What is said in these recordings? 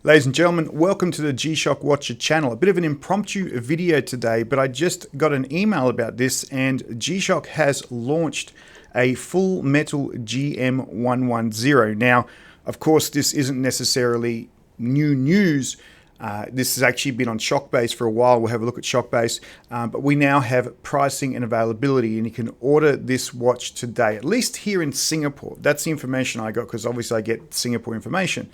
Ladies and gentlemen, welcome to the G-Shock Watcher channel. A bit of an impromptu video today, but I just got an email about this, and G-Shock has launched a full metal GM-110. Now, of course, this isn't necessarily new news. This has actually been on Shockbase for a while. We'll have a look at Shockbase, but we now have pricing and availability, and you can order this watch today, at least here in Singapore. That's the information I got, because obviously I get Singapore information.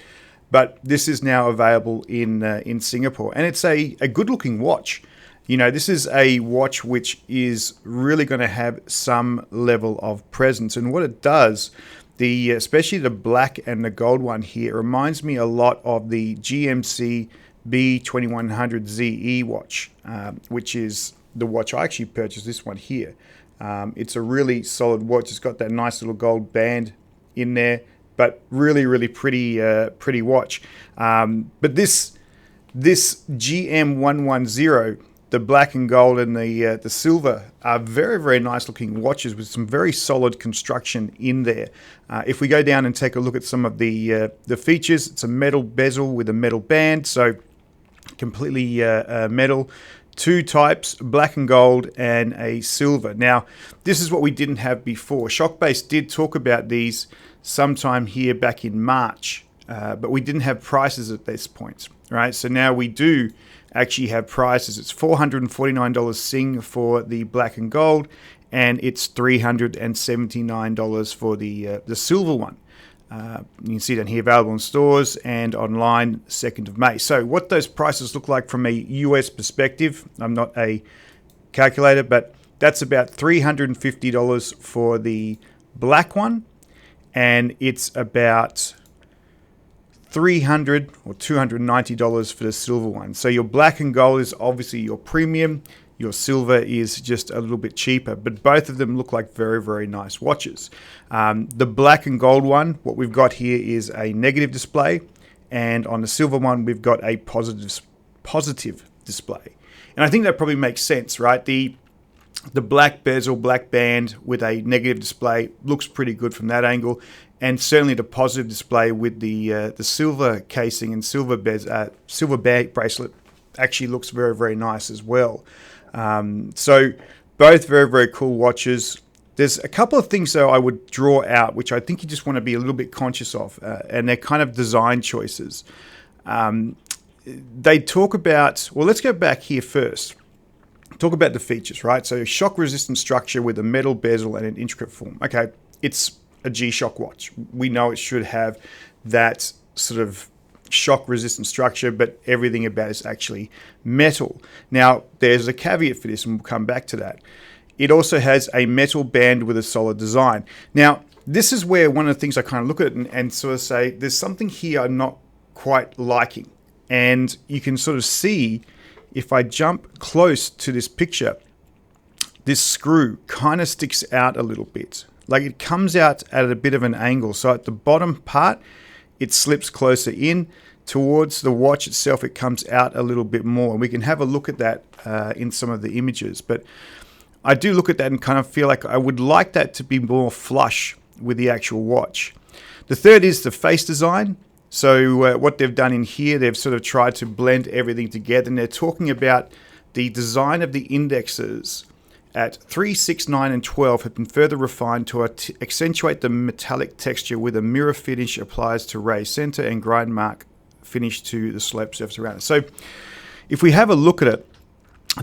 But this is now available in Singapore, and it's a good-looking watch. You know, this is a watch which is really going to have some level of presence, and what it does, especially the black and the gold one here, reminds me a lot of the GMC B2100 ZE watch, which is the watch I actually purchased. This one here, it's a really solid watch. It's got that nice little gold band in there. But really pretty watch. But this GM-110, the black and gold and the silver, are very nice looking watches with some very solid construction in there. If we go down and take a look at some of the features, it's a metal bezel with a metal band, so completely metal. Two types, black and gold and a silver. Now, this is what we didn't have before. Shockbase did talk about these sometime here back in March, but we didn't have prices at this point, right? So now we do actually have prices. It's $449 Sing for the black and gold, and it's $379 for the silver one. You can see down here, available in stores and online 2nd of May. So what those prices look like from a US perspective, I'm not a calculator, but that's about $350 for the black one, and it's about $300 or $290 for the silver one. So your black and gold is obviously your premium. Your silver is just a little bit cheaper, but both of them look like very nice watches. The black and gold one, what we've got here is a negative display, and on the silver one, we've got a positive display. And I think that probably makes sense, right? The black bezel, black band with a negative display looks pretty good from that angle, and certainly the positive display with the silver casing and silver bracelet actually looks very nice as well. So both very cool watches. There's a couple of things though I would draw out, which I think you just want to be a little bit conscious of, and they're kind of design choices. They talk about, well, let's go back here first. Talk about the features, right? So shock resistant structure with a metal bezel and an intricate form. Okay, it's a G-Shock watch. We know it should have that sort of shock resistant structure, but everything about it is actually metal. Now, there's a caveat for this, and we'll come back to that. It also has a metal band with a solid design. Now, this is where one of the things I kind of look at and sort of say, there's something here I'm not quite liking. And you can sort of see, if I jump close to this picture, this screw kind of sticks out a little bit. Like it comes out at a bit of an angle. So at the bottom part, it slips closer in. Towards the watch itself, it comes out a little bit more. And we can have a look at that in some of the images. But I do look at that and kind of feel like I would like that to be more flush with the actual watch. The third is the face design. So what they've done in here, they've sort of tried to blend everything together, and they're talking about the design of the indexes at 3, 6, 9, and 12 have been further refined to accentuate the metallic texture with a mirror finish applies to raised center and grind mark finish to the slope surface around it. So if we have a look at it,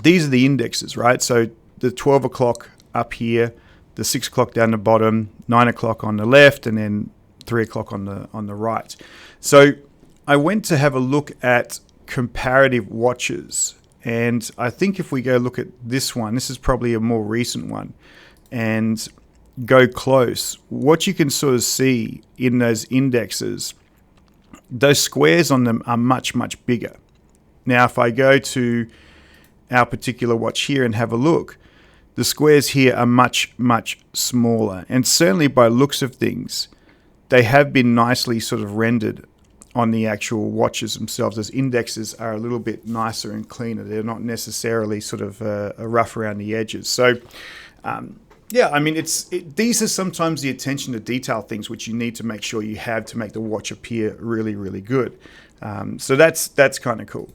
these are the indexes, right? So the 12 o'clock up here, the 6 o'clock down the bottom, 9 o'clock on the left, and then 3 o'clock on the right. So I went to have a look at comparative watches, and I think if we go look at this one, this is probably a more recent one, and go close, what you can sort of see in those indexes, those squares on them are much bigger. Now if I go to our particular watch here and have a look, the squares here are much smaller, and certainly by looks of things, they have been nicely sort of rendered on the actual watches themselves. Those indexes are a little bit nicer and cleaner. They're not necessarily sort of rough around the edges. So, yeah, I mean, these are sometimes the attention to detail things which you need to make sure you have to make the watch appear really good. So that's kind of cool.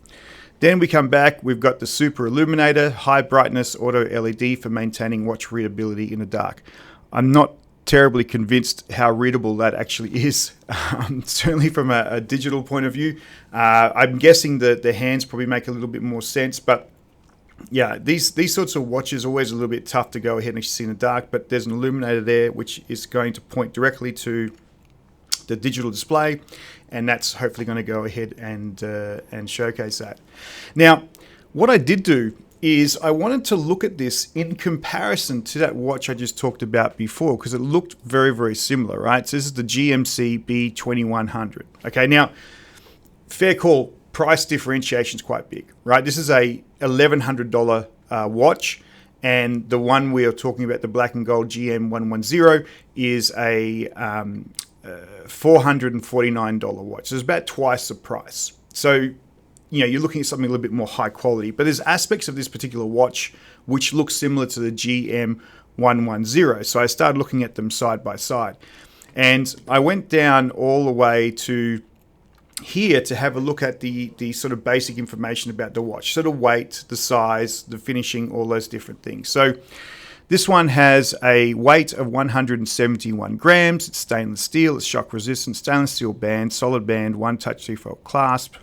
Then we come back, we've got the super illuminator, high brightness auto LED for maintaining watch readability in the dark. I'm not terribly convinced how readable that actually is, certainly from a digital point of view. I'm guessing that the hands probably make a little bit more sense, but yeah, these sorts of watches are always a little bit tough to go ahead and see in the dark, but there's an illuminator there which is going to point directly to the digital display, and that's hopefully going to go ahead and showcase that. Now, what I did do is I wanted to look at this in comparison to that watch I just talked about before, because it looked very, very similar, right? So this is the GMC B2100. Okay, now, fair call, price differentiation is quite big, right? This is a $1,100 watch, and the one we are talking about, the black and gold GM-110, is a $449 watch. So it's about twice the price. So, you're looking at something a little bit more high quality, but there's aspects of this particular watch which look similar to the GM-110. So I started looking at them side by side, and I went down all the way to here to have a look at the sort of basic information about the watch. So the weight, the size, the finishing, all those different things. So this one has a weight of 171 grams. It's stainless steel. It's shock resistant, stainless steel band, solid band, one touch 3-fold clasp,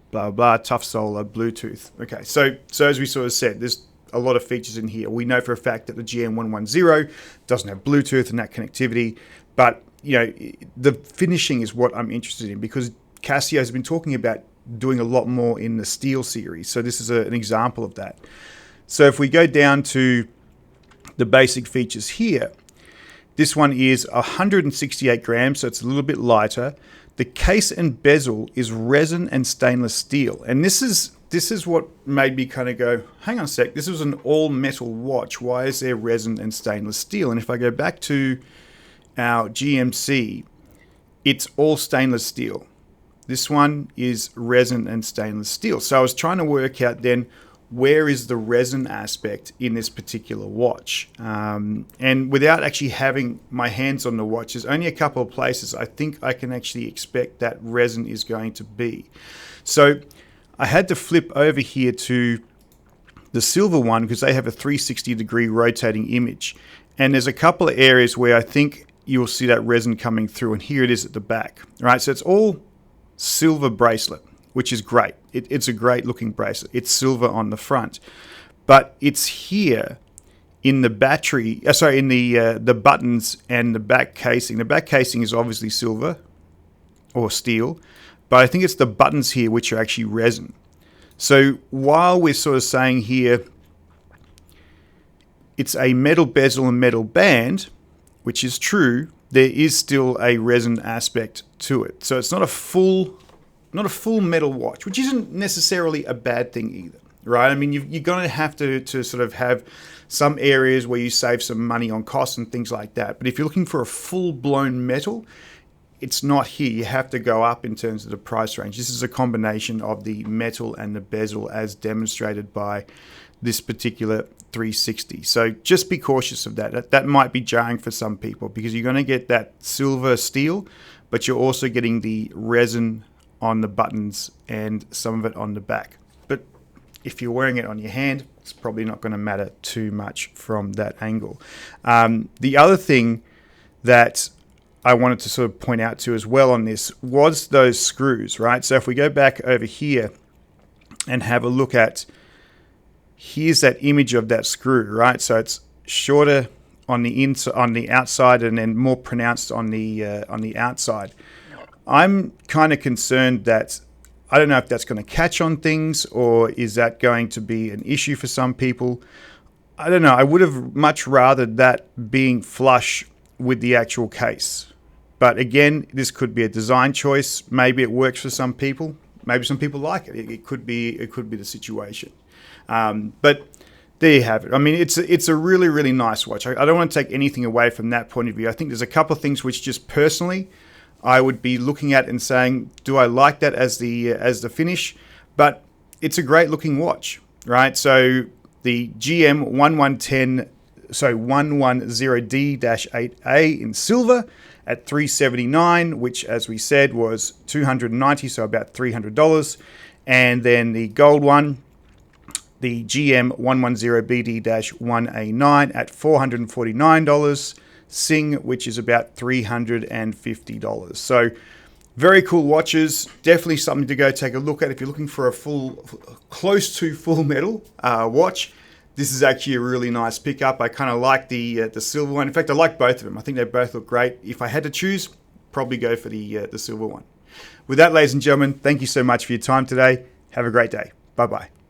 blah, blah, tough solar, Bluetooth. Okay, so as we sort of said, there's a lot of features in here. We know for a fact that the GM-110 doesn't have Bluetooth and that connectivity, but the finishing is what I'm interested in, because Casio has been talking about doing a lot more in the steel series. So this is an example of that. So if we go down to the basic features here, this one is 168 grams, so it's a little bit lighter. The case and bezel is resin and stainless steel. And this is what made me kind of go, hang on a sec, this was an all-metal watch. Why is there resin and stainless steel? And if I go back to our GMC, it's all stainless steel. This one is resin and stainless steel. So I was trying to work out then, where is the resin aspect in this particular watch? And without actually having my hands on the watch, there's only a couple of places I think I can actually expect that resin is going to be. So I had to flip over here to the silver one, because they have a 360-degree rotating image. And there's a couple of areas where I think you'll see that resin coming through, and here it is at the back. All right, so it's all silver bracelet, which is great. It's a great looking bracelet. It's silver on the front, but it's here in the battery. In the buttons and the back casing. The back casing is obviously silver or steel, but I think it's the buttons here which are actually resin. So while we're sort of saying here it's a metal bezel and metal band, which is true, there is still a resin aspect to it. So it's not a full metal watch, which isn't necessarily a bad thing either, right? I mean, you're going to have to sort of have some areas where you save some money on costs and things like that. But if you're looking for a full-blown metal, it's not here. You have to go up in terms of the price range. This is a combination of the metal and the bezel as demonstrated by this particular 360. So just be cautious of that. That might be jarring for some people, because you're going to get that silver steel, but you're also getting the resin on the buttons and some of it on the back. But if you're wearing it on your hand, it's probably not going to matter too much from that angle. The other thing that I wanted to sort of point out to as well on this was those screws, right? So if we go back over here and have a look at, here's that image of that screw, right? So it's shorter on the outside, and then more pronounced on the outside. I'm kind of concerned that, I don't know if that's going to catch on things, or is that going to be an issue for some people. I don't know. I would have much rather that being flush with the actual case. But again, this could be a design choice. Maybe it works for some people. Maybe some people like it. It could be the situation. But there you have it. I mean, it's a really, really nice watch. I don't want to take anything away from that point of view. I think there's a couple of things which just personally I would be looking at and saying, do I like that as the finish? But it's a great looking watch, right? So the GM-110 110D-8A in silver at $379, which, as we said, was $290, so about $300. And then the gold one, the GM-110BD-1A9 at $449. Sing, which is about $350. So very cool watches. Definitely something to go take a look at if you're looking for a close to full metal watch. This is actually a really nice pickup. I kind of like the silver one. In fact, I like both of them. I think they both look great. If I had to choose, probably go for the silver one. With that, ladies and gentlemen, thank you so much for your time today. Have a great day. Bye-bye.